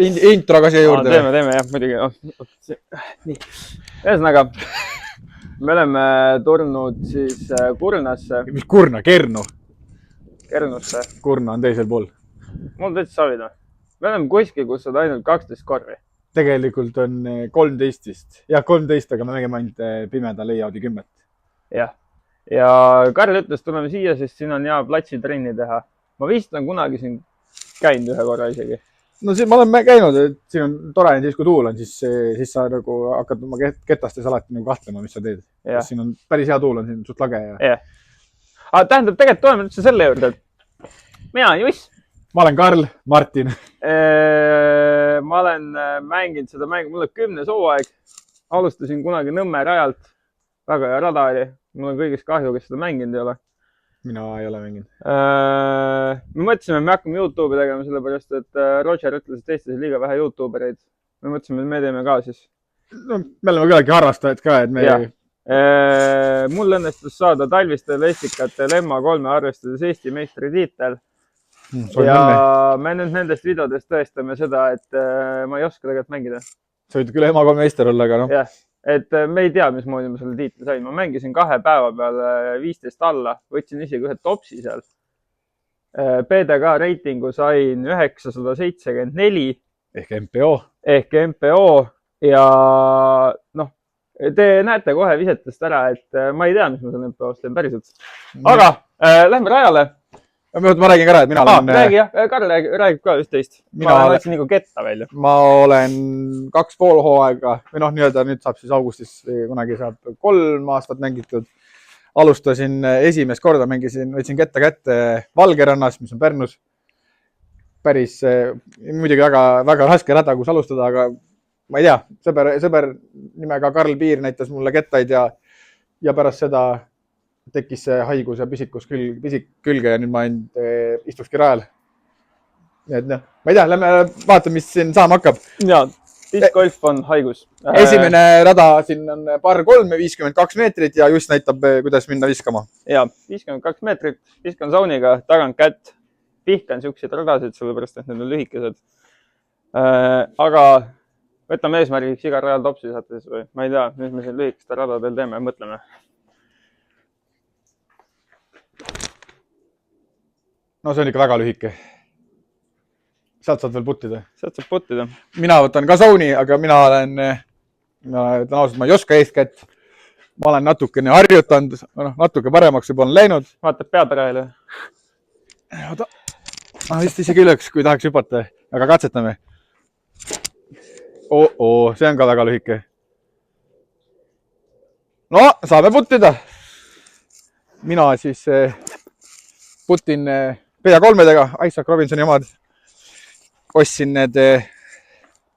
intro ka siia juurde. Teeme jah, muidugi. Nii. Ühesõnaga, me oleme tulnud siis Kurnasse. Mis Kurna? Kernu? Kernusse. Kurna on teisel pool. Mul täitsa savida. Me oleme kuskil, kus on ainult 12 korvi. Tegelikult on 13 vist. Jah, 13, aga me nägime ainult pimeda layout'i 10. Jah. Ja Karl ütles, tuleme siia, sest siin on hea platsitrenni teha. Ma vist on kunagi siin käinud ühe korra isegi. No siin ma olen käinud, et siin on tore, siis kui tuul on, siis sa nagu hakkad oma ketastes alati nagu kahtlema, mis sa teed. Siin on päris hea tuul, on siin suht lage. Aga tähendab, tegelikult tuleme üldse selle juurde, et mina olen Juss. Ma olen Karl, Martin. Ma olen mänginud seda mängu, mul on 10. hooaeg. Alustasin kunagi Nõmme rajalt. Väga hea rada oli. Mul on kõigest kahju, kes seda mänginud ei ole. Mina ei ole mänginud. Me mõtlesime, et me hakkame YouTube'i tegema, sellepärast, et Roger ütles, et Eestis on liiga vähe YouTubereid. Me mõtlesime, et me teeme ka siis. No, me oleme kuidagi harrastajad ka, et me... Mul õnnestus saada talvistel estikatel MA3 arvestades Eesti meistritiitel. Ja me nüüd nendest videodest tõestame seda, et ma ei oska tegelikult mängida. Sa võid küll MA3 meister olla, aga noh. Jah, et me ei tea, mismoodi ma selle tiitli sain. Ma mängisin 2 päeva peale 15 alla. Võtsin isegi ühe topsi seal. PDK reitingu sain 974. Ehk MPO. Ehk MPO. Ja noh, te näete kohe visetest ära, et ma ei tea, mis ma selle MPO-st teen päriselt. Aga lähme rajale. Ma räägin ka ära, et mina olen... Räägi jah, Karl räägib ka üht-teist. Ma võtsin nagu ketta välja. Ma olen 2,5 hooaega, või noh, nüüd saab siis augustis, kunagi saab 3 aastat mängitud. Alustasin esimest korda, võtsin ketta kätte Valgerannas, mis on Pärnus. Päris, muidugi väga raske rada, kus alustada, aga ma ei tea, sõber nimega Karl Piir näitas mulle kettaid ja pärast seda tekkis see haigus ja pisik külge ja nüüd ma istukski rajal. Et noh, ma ei tea, lähme vaatame, mis siin saama hakkab. Jaa, discgolf on haigus. Esimene rada siin on par 3 ja 52 meetrit ja just näitab, kuidas minna viskama. Jaa, 52 meetrit, viskan sauniga, tagant kätt. Pihkan siukseid radasid, sellepärast, et need on lühikesed. Aga võtame eesmärgiks iga rajal topsi saates või ma ei tea, mis me siin lühikeste radadel teeme, mõtleme. No see on ikka väga lühike. Sealt saad veel puttida. Sealt saab puttida. Mina võtan ka sauni, aga mina ütlen ausalt, ma ei oska eeskätt. Ma olen natukene harjutanud, natuke paremaks juba on läinud. Vaatab peatrajale. Ma vist isegi üleks, kui tahaks hüpata, aga katsetame. See on ka väga lühike. No, saame puttida. Mina siis putin PA3-dega, Isaac Robinsoni omad. Ostsin need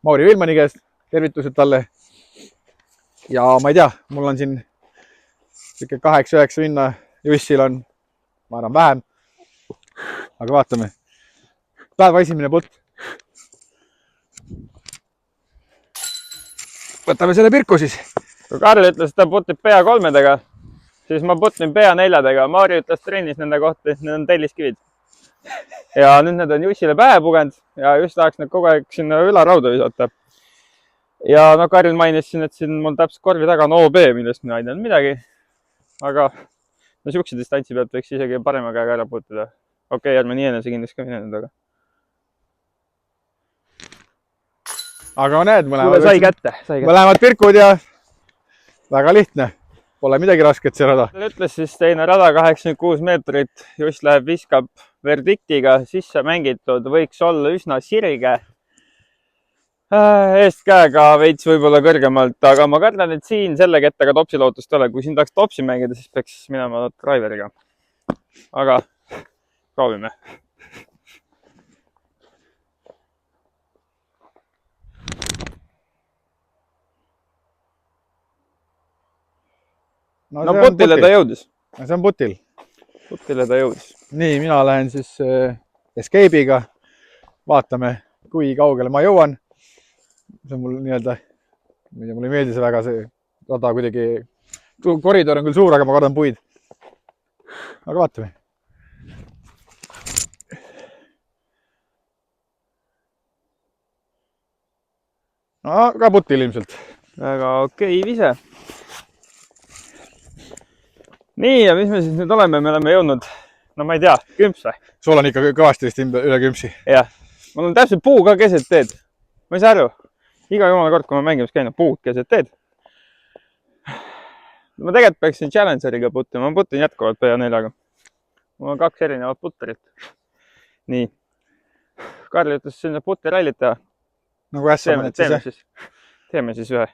Mauri Vilmani käest, tervitused talle. Ja ma ei tea, mul on siin 8-9 minna, Jussil on, ma arvan, vähem. Aga vaatame. Päeva esimene putt. Võtame selle pirku siis. Kui Karl ütles, et ta putib PA3-dega, siis ma putin PA4-dega. Maari ütles trennis nende kohta, need on telliskivid. Ja nüüd need on Jussile pähe pugend ja just tahaks need kogu aeg sinna ülarauda visata. Ja no Karl mainis siin, et siin mul täpselt korvi taga on OB, millest mina ei teadnud midagi. Aga no siukse distantsi pealt võiks isegi parema käega ära puttida. Okei, ärme nii enesekindlaks ka minenud, aga... Aga näed, mõlemad pirkud ja väga lihtne. Pole midagi rasket see rada. Ta ütles siis teine rada 86 meetrit. Just läheb viskab verdiktiga sisse mängitud. Võiks olla üsna sirge. Eest käega veits võib-olla kõrgemalt. Aga ma kardan, et siin selle kettaga topsi lootust ole. Kui siin tahaks topsi mängida, siis peaks minema driveriga. Aga proovime. No putile ta jõudis. See on putil. Putile ta jõudis. Nii, mina lähen siis escape'iga. Vaatame, kui kaugele ma jõuan. See on mul nii-öelda, mulle ei meeldi see väga, see rada kuidagi, koridor on küll suur, aga ma kardan puid. Aga vaatame. no ka putil ilmselt. Väga okei vise. Nii, ja mis me siis nüüd oleme? Me oleme jõudnud, no ma ei tea, kümps või? Sul on ikka kõvasti vist üle kümpsi. Jah, mul on täpselt puu ka keset teed. Ma ei saa aru. Iga jumala kord, kui ma mängimas käin, puud keset teed. Ma tegelikult peaksin Challengeriga puttima. Ma putin jätkuvalt PA4-ga. Mul on 2 erinevat putterit. Nii. Karl ütles sinna putirallit teha. Nagu ässa mõned siis. Teeme siis ühe.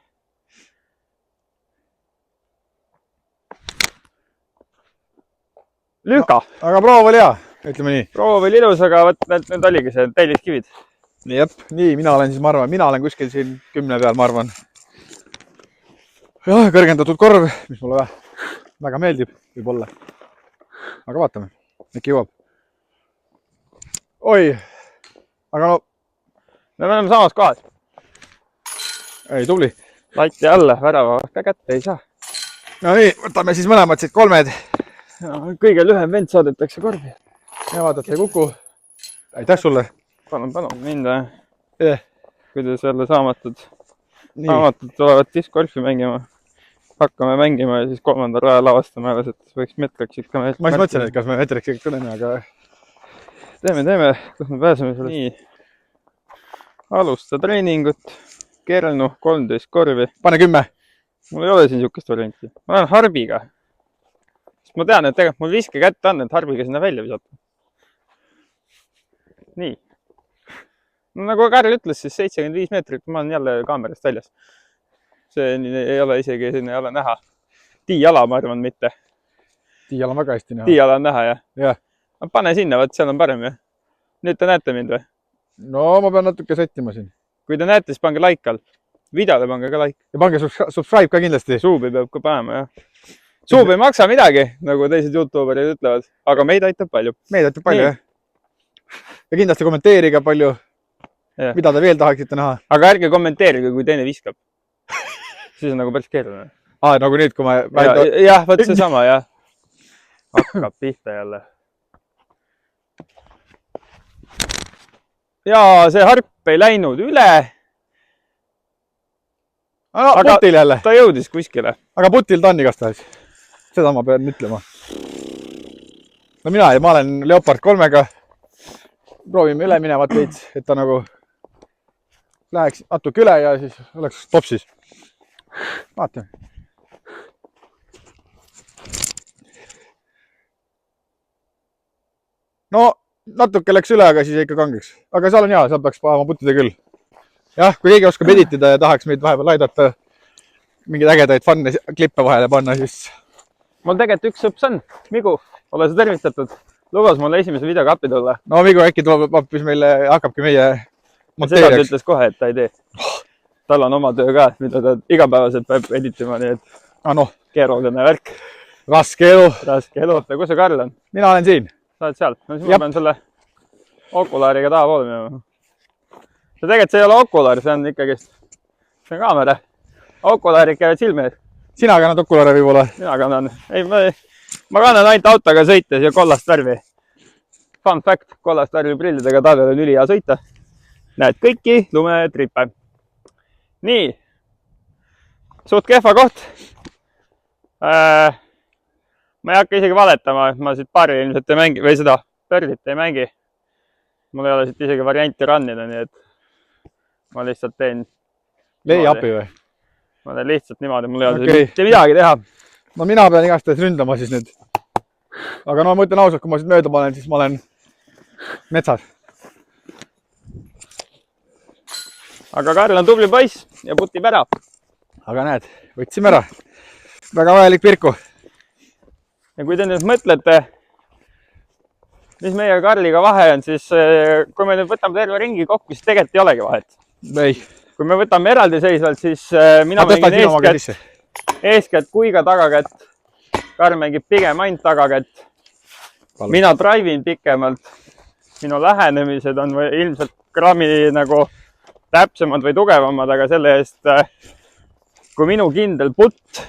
Lüka! Aga proov oli hea, ütleme nii. Proov oli ilus, aga võt, nüüd oligi see telliskivid. Jep, nii, mina olen siis, ma arvan, kuskil siin 10 peal, ma arvan. Jah, kõrgendatud korv, mis mulle väga meeldib, võib-olla. Aga vaatame, äkki jõuab. Oi, aga no... Me oleme samas kohas. Ei, tubli. Latti alla, värava ka kätte ei saa. No nii, võtame siis mõlemad siit 3. Kõige lühem vend saadetakse korvi. Ja vaadata ei kuku. Aitäh sulle. Palun mind. Yeah. Kui te selle saamatud tulevad discgolfi mängima. Hakkame mängima ja siis 3. raja lavastame alles, et võiks metriksid ka... Ma siis mõtlesin, et kas me metriksid tuleme, aga... Teeme. Kus me pääseme sellest? Nii. Alusta treeningut. Keerelnu 13 korvi. Pane 10. Mul ei ole siin niisugust varianti. Ma olen harbiga. Ma tean, et tegelikult mul viske kätte on, et harbiga sinna välja visata. Nii. No, nagu Karl ütles, siis 75 meetrit, ma olen jälle kaamerast väljas. See ei ole isegi, siin ei ole näha. Tiiala, ma arvan, mitte. Tiiala on väga hästi näha. Tiiala on näha, jah? Jah. Pane sinna, võt, seal on parem, jah? Nüüd te näete mind või? No, ma pean natuke sättima siin. Kui te näete, siis pange like all. Videole pange ka like. Ja pange subscribe ka kindlasti. Suubi peab ka panema, jah. Suub ei maksa midagi, nagu teised YouTuberid ütlevad, aga meid aitab palju. Meid aitab palju, jah. Ja kindlasti kommenteerige palju, mida te veel tahaksite näha. Aga ärge kommenteerige, kui teine viskab. Siis on nagu päris keeruline. Nagu nüüd, kui ma... Jah, võt see sama, jah. Hakkab pihta jälle. Ja see harp ei läinud üle. Aga putil jälle. Ta jõudis kuskile. Aga putil ta on igastahes. Seda ma pean ütlema. No ma olen Leopard 3-ga. Proovime üle minevat veits, et ta nagu läheks natuke üle ja siis oleks topsis. Vaatame. No, natuke läks üle, aga siis ikka kangeks. Aga seal on hea, seal peaks panema putida küll. Jah, kui keegi oskab editida ja tahaks meid vahepeal aidata mingeid ägedaid funne klippe vahele panna, siis... Mul tegelikult üks sõps on. Migu, ole sa tervitatud. Lubas mulle esimese videoga appi tulla. No Migu äkki tuleb appis meile, hakkabki meie monteerijaks. Seda ta ütles kohe, et ta ei tee. Tal on oma töö ka, mida ta igapäevaselt peab editima, nii et keeruline värk. Raske elu. Raske elu. Ja kus see Karl on? Mina olen siin. Sa oled seal? No siis ma pean selle okulaariga taha poole minema. Tegelikult see ei ole okulaar, see on ikkagi see on kaamera. Okulaarid käivad silme ees. Sina kannad okulaare võib-olla? Mina kannan. Ei, ma kannan ainult autoga sõites ja kollast värvi. Fun fact, kollast värvi prillidega talvel on ülihea sõita. Näed kõiki lumetrippe. Nii. Suht kehva koht. Ma ei hakka isegi valetama, et ma siit paari ilmselt ei mängi, või seda pördit ei mängi. Mul ei ole siit isegi varianti rannida, nii et ma lihtsalt teen... Lay-upi või? Ma teen lihtsalt niimoodi, mul ei ole mitte midagi teha. No mina pean igastahes ründama siis nüüd. Aga no ma ütlen ausalt, kui ma siit mööda panen, siis ma olen metsas. Aga Karl on tubli poiss ja putib ära. Aga näed, võtsime ära. Väga vajalik pirku. Ja kui te nüüd mõtlete, mis meie Karliga vahe on, siis kui me nüüd võtame terve ringi kokku, siis tegelikult ei olegi vahet. Ei. Kui me võtame eraldiseisvalt, siis mina mängin eeskätt kuiga tagakätt. Karl mängib pigem ainult tagakätt. Mina drive'in pikemalt. Minu lähenemised on ilmselt grammi nagu täpsemad või tugevamad, aga selle eest, kui minu kindel putt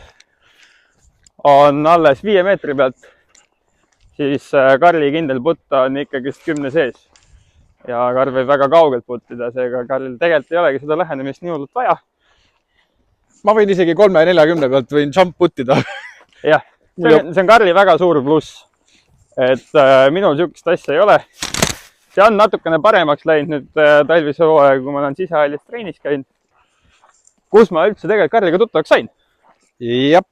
on alles 5 meetri pealt, siis Karli kindel putt on ikkagi 10 sees. ja Karl võib väga kaugelt puttida, seega Karlil tegelikult ei olegi seda lähenemist nii hullult vaja. Ma võin isegi 3-40 pealt võin jump puttida. Jah, see on Karli väga suur pluss, et minul sihukest asja ei ole. See on natukene paremaks läinud nüüd talvise hooaega, kui ma olen sisehallis treenis käinud, kus ma üldse tegelikult Karliga tuttavaks sain. Jep.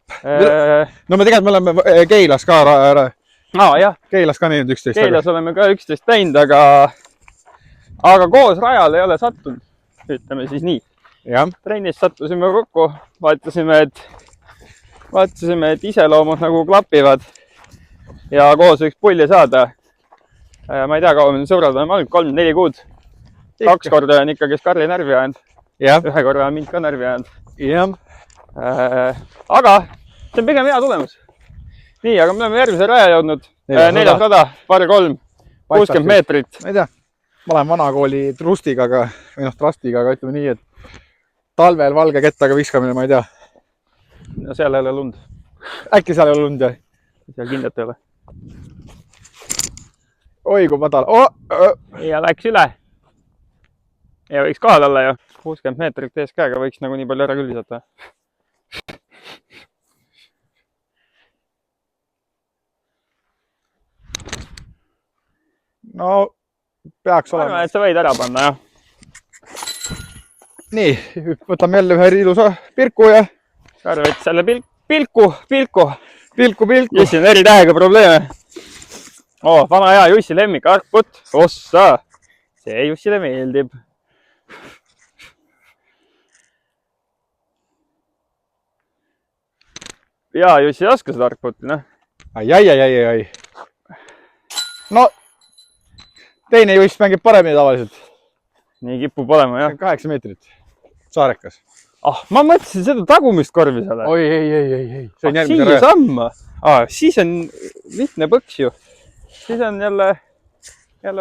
No me tegelikult me oleme Keilas ka, Keilas ka näinud 11. Keilas oleme ka 11 näinud, aga koos rajal ei ole sattunud, ütleme siis nii. Trennis sattusime kokku, vaatasime, et iseloomud nagu klapivad ja koos võiks pulli saada. Ma ei tea, kaua me sõbrad oleme olnud, 3-4 kuud. 2 korda on ikkagi Karli närvi ajanud. 1 korra on mind ka närvi ajanud. Aga see on pigem hea tulemus. Nii, aga me oleme järgmise raja jõudnud. 4. rada, par 3, 60 meetrit. Ma ei tea, ma olen vanakooli trustiga, või trustiga, aga ütleme nii, et talvel valge kettaga viskamine, ma ei tea. No seal ei ole lund. Äkki seal ei ole lund, jah? Seal kindlalt ei ole. Oi, kui madal. Ja läks üle. Ja võiks kohal olla ju. 60 meetrit ees käega võiks nagu nii palju ära küll visata. No, peaks olema. Ma arvan, et sa võid ära panna, jah. Nii, võtame jälle ühe ilusa pirku ja... Karl võttis selle pilku. Jussi on eri tähega probleeme. Vana hea Jussi lemmik, argputt. Ossa! See Jussile meeldib. Ja Jussi ei oska seda argputti, noh. Ai. No, teine Juss mängib paremini tavaliselt. Nii kipub olema, jah. 8 meetrit. Saarekas. Ma mõtlesin seda tagumist korvi selle. Oi, ei. See on järgmise siia samma. Siis on lihtne põks ju. Siis on jälle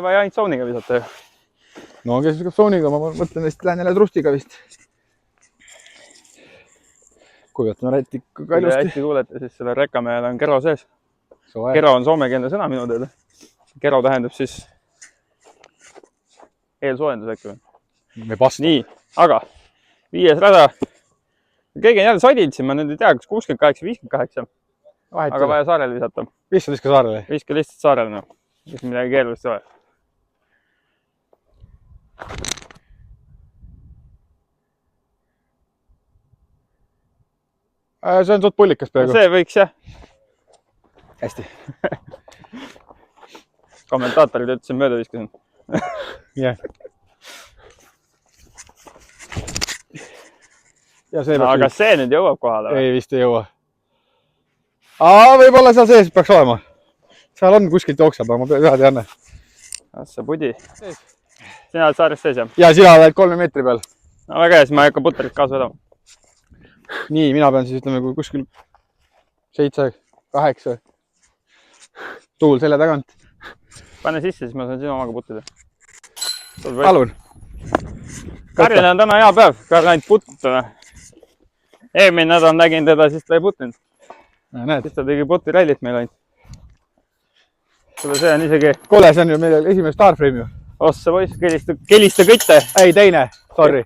vaja ainult sooniga visata ju. No, kes viskab sooniga, ma mõtlen, et lähen jälle trustiga vist. Kuivatame rättiku kaljusti. Kui hästi kuulete, siis selle rekamehel on kero sees. Kero on soomekeelne sõna minu teada. Kero tähendab siis eelsoojendus äkki või? Nii, aga 5. rada. Keegi on jälle sodinud siin, ma nüüd ei tea, kas 68 või 58. Aga vaja saarele visata. Viska saarele? Viska lihtsalt saarele, noh. Mis midagi keerulist ei ole. See on suht pullikas peaaegu. See võiks, jah. Hästi. Kommentaatorid ütlesin mööda viskasin. Jah. Aga see nüüd jõuab kohale või? Ei, vist ei jõua. Võib-olla seal sees peaks olema. Seal on kuskilt jookseb, aga ma ühed ei anna. Assa pudi. Sina oled saarest sees, jah? Ja sina oled 3 meetri peal. No väga hea, siis ma ei hakka putterit kaasa vedama. Nii, mina pean siis ütleme, kui kuskil 7, 8 tuul selle tagant. Pane sisse, siis ma saan sinu omaga puttida. Palun. Karlil on täna hea päev, Karl ainult puttuna. Eelmine nädal nägin teda, siis ta ei puttinud. Siis ta tegi putirallit meil ainult. See on isegi... Kole, see on ju meil esimene Starframe ju. Ossa poiss, kelista kõtte. Ei, teine. Sorry.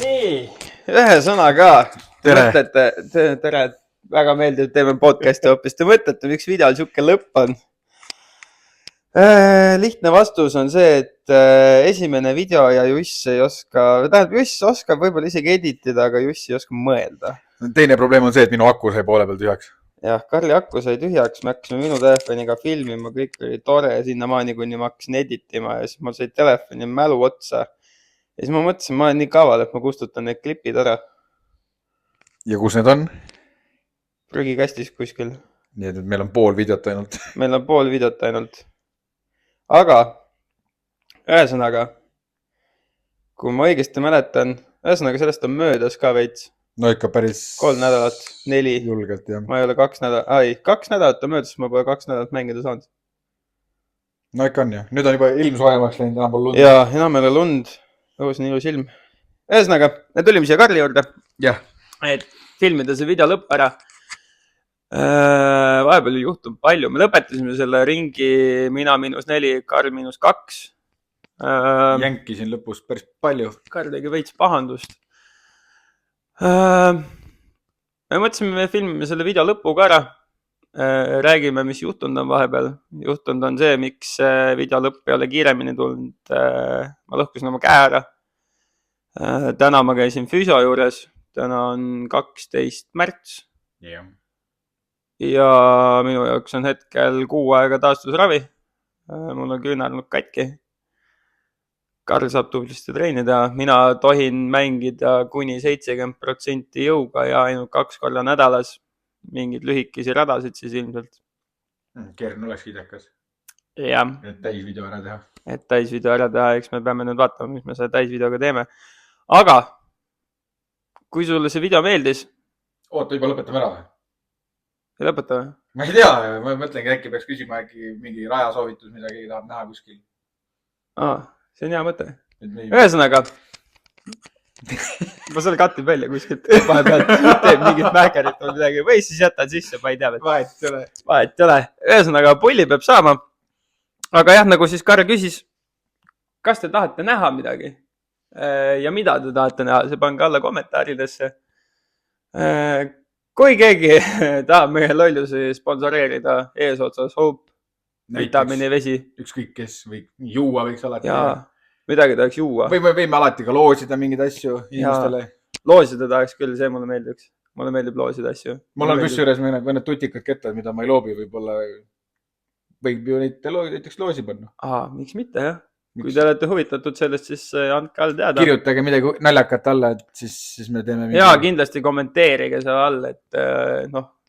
Nii, ühe sõna ka. Tere. Väga meeldiv, et teeme podcasti hoopis. Te mõtlete, miks videol siuke lõpp on? Lihtne vastus on see, et esimene video ja Juss ei oska, tähendab Juss oskab võib-olla isegi editida, aga Juss ei oska mõelda. Teine probleem on see, et minu aku sai poole peal tühjaks. Jah, Karli aku sai tühjaks, me hakkasime minu telefoniga filmima, kõik oli tore sinnamaani, kuni ma hakkasin editima ja siis ma sai telefoni mälu otsa. Ja siis ma mõtlesin, ma olen nii kaval, et ma kustutan need klipid ära. Ja kus need on? Prügikastis kuskil. Nii, et meil on pool videot ainult. Meil on pool videot ainult. Aga, ühesõnaga, kui ma õigesti mäletan, ühesõnaga sellest on möödas ka veits. No ikka päris... 3 nädalat, 4. Julgelt, jah. Ma ei ole 2 nädalat, 2 nädalat on möödas, ma pole 2 nädalat mängida saanud. No ikka on, jah. Nüüd on juba ilm soojemaks läinud, enam pole lund. Ja, enam ei ole lund. Õhus on ilus ilm. Ühesõnaga, me tulime siia Karli juurde. Jah. Et filmida see video lõpp ära. Vahepeal juhtub palju. Me lõpetasime selle ringi mina -4, Karl -2. Jänkisin lõpus päris palju. Karl tegi veits pahandust. Me mõtlesime, me filmime selle video lõpu ka ära. Räägime, mis juhtunud on vahepeal. Juhtunud on see, miks video lõpp ei ole kiiremini tulnud. Ma lõhkusin oma käe ära. Täna ma käisin füsio juures. Täna on 12. märts. Yeah. Ja minu jaoks on hetkel 6 aega taastusravi. Mul on küünarnukk katki. Karl saab tublisti treenida. Mina tohin mängida kuni 70% jõuga ja ainult 2 korda nädalas. Mingid lühikesi radasid siis ilmselt. Kern oleks kiidekas. Jah. Et täisvideo ära teha. Et täisvideo ära teha, eks me peame nüüd vaatama, mis me selle täisvideoga teeme. Aga kui sulle see video meeldis... Oota, juba lõpetame ära või? Ei lõpeta või? Ma ei tea, ma mõtlengi, äkki peaks küsima äkki mingi rajasoovitus, mida keegi tahab näha kuskil. See on hea mõte. Ühesõnaga, ma selle katib välja kuskilt. Vahepeal teeb mingit mähkerit või midagi. Või siis jätan sisse, ma ei tea. Vahet ei ole. Vahet ei ole. Ühesõnaga, pulli peab saama. Aga jah, nagu siis Karl küsis, kas te tahate näha midagi? Ja mida te tahate näha? See pange alla kommentaaridesse. Kui keegi tahab meie lollusi sponsoreerida eesotsas Hope, vitamiinivesi. Ükskõik kes või juua võiks alati. Jaa, midagi tahaks juua. Või võime alati ka loosida mingeid asju inimestele. Loosida tahaks küll, see mulle meeldiks. Mulle meeldib loosida asju. Mul on kusjuures mõned tutikad kettad, mida ma ei loobi, võib-olla võib ju näiteks loosi panna. Miks mitte, jah? Kui te olete huvitatud sellest, siis andke all teada. Kirjutage midagi naljakat alla, et siis me teeme mingi... Jaa, kindlasti kommenteerige seal all, et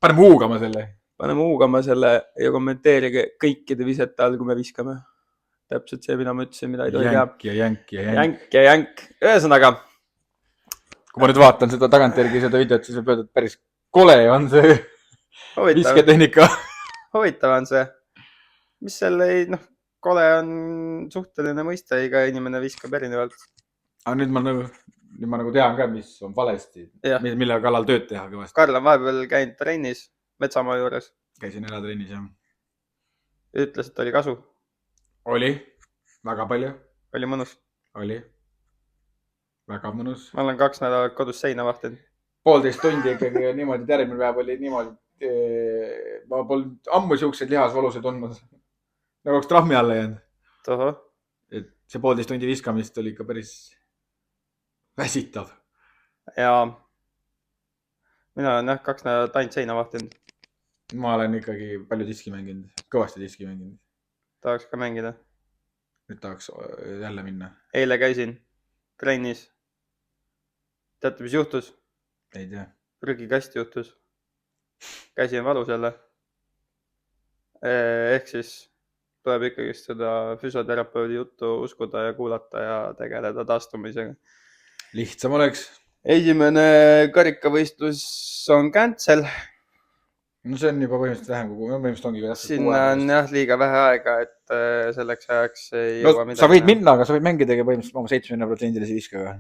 Paneme huugama selle. Paneme huugama selle ja kommenteerige kõikide visete all, kui me viskame. Täpselt see, mida ma ütlesin, mida ei tohi teha. Jänk ja jänk. Ühesõnaga. Kui ma nüüd vaatan seda tagantjärgi seda videot, siis võib öelda, et päris kole on see visketehnika. Huvitav on see. Mis selle ei, kole on suhteline mõiste, iga inimene viskab erinevalt. Aga nüüd ma nagu tean ka, mis on valesti, mille kallal tööd teha kõvasti. Karl on vahepeal käinud trennis Metsamaa juures. Käisin elatrennis, jah. Ütles, et oli kasu. Oli. Väga palju. Oli mõnus. Oli. Väga mõnus. Ma olen 2 nädalat kodus seina vahtinud. 1,5 tundi ikkagi niimoodi, järgmine päev oli niimoodi, ma polnud ammu siukseid lihasvalusid tundnud. Nagu oleks trahmi alla jäänud. Toho. Et see 1,5 tundi viskamist oli ikka päris väsitav. Ja mina olen 2 nädalat ainult seina vahtinud. Ma olen ikkagi palju diski mänginud. Kõvasti diski mänginud. Tahaks ka mängida. Nüüd tahaks jälle minna. Eile käisin trennis. Teate, mis juhtus? Ei tea. Prügikast juhtus. Käsi on valus jälle. Ehk siis tuleb ikkagi seda füsioterapeudi juttu uskuda ja kuulata ja tegeleda taastumisega. Lihtsam oleks. Esimene karikavõistlus on cancel. No see on juba põhimõtteliselt vähem, kui põhimõtteliselt ongi täpselt Sinna on jah liiga vähe aega, et selleks ajaks ei jõua midagi. Sa võid minna, aga sa võid mängidagi põhimõtteliselt oma 70% viskaga.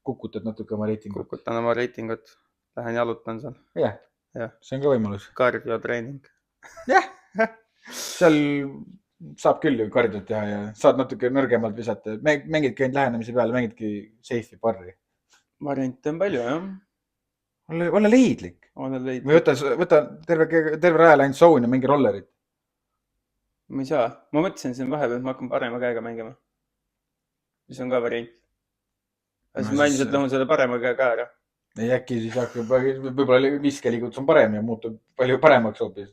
Kukutad natuke oma reitingut. Kukutan oma reitingut. Lähen jalutan seal. Jah, see on ka võimalus. Kardiotreening. Jah, seal saab küll ju kardiot teha ja saad natuke nõrgemalt visata. Mängidki ainult lähenemise peale, mängidki safe'i parri. Variante on palju, jah. Ole leidlik. Või võta terve rajal ainult soon ja mängi rollerit. Ma ei saa. Ma mõtlesin siin vahepeal, et ma hakkan parema käega mängima. Mis on ka variant. Siis ma ilmselt lõhun selle parema käe ka ära. Ei äkki siis hakkab, võib-olla viskeliigutus on parem ja muutub palju paremaks hoopis.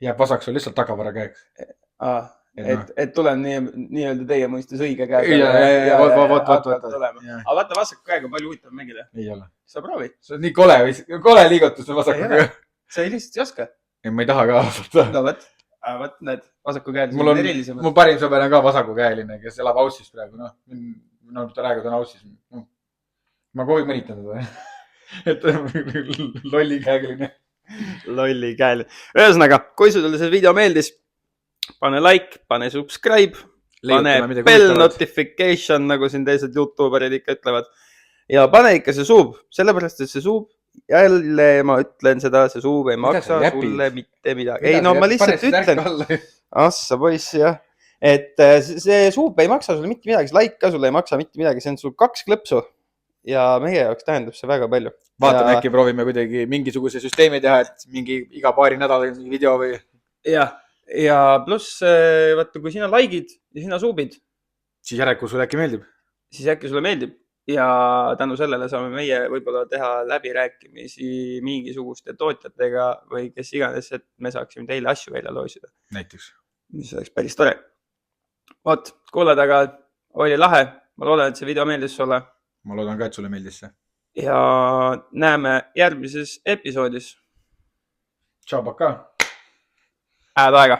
Jääb vasaks on lihtsalt tagavara käeks. Et tulen nii-öelda teie mõistes õige käega. Aga vaata vasaku käega on palju huvitav mängida. Ei ole. Sa proovi. See on nii kole liigutus on vasaku käega. Sa ei lihtsalt ei oska. Ei, ma ei taha ka vaadata. No võt, need vasaku käelised on erilisemad. Mu parim sõber on ka vasaku käeline, kes elab Aussis praegu. No ta räägib, ta on Aussis. Ma kogu mõnitan teda. Et lolli käeline. Lolli käeline. Ühesõnaga, kui sulle see video meeldis, pane like, pane subscribe, pane bell notification, nagu siin teised youtuberid ikka ütlevad. Ja pane ikka see suub, sellepärast, et see suub jälle ma ütlen seda, see suub ei maksa sa jäpid? sulle mitte midagi. Ei, no ma lihtsalt ütlen. Assa poiss, jah. Et see suub ei maksa sulle mitte midagi, see like ka sulle ei maksa mitte midagi, see on sul 2 klõpsu. Ja meie jaoks tähendab see väga palju. Vaatame, äkki proovime kuidagi mingisuguse süsteemi teha, et mingi iga paari nädala video või... Jah, ja pluss, vaata, kui sina like'id ja sina suubid, siis järelikult sulle äkki meeldib. Siis äkki sulle meeldib. Ja tänu sellele saame meie võib-olla teha läbirääkimisi mingisuguste tootjatega või kes iganes, et me saaksime teile asju välja loosida. Näiteks. Mis oleks päris tore. Vot, kuuled, aga oli lahe. Ma loodan, et see video meeldis sulle. Ma loodan ka, et sulle meeldis see. Ja näeme järgmises episoodis. Tšau, paka! Hääd aega!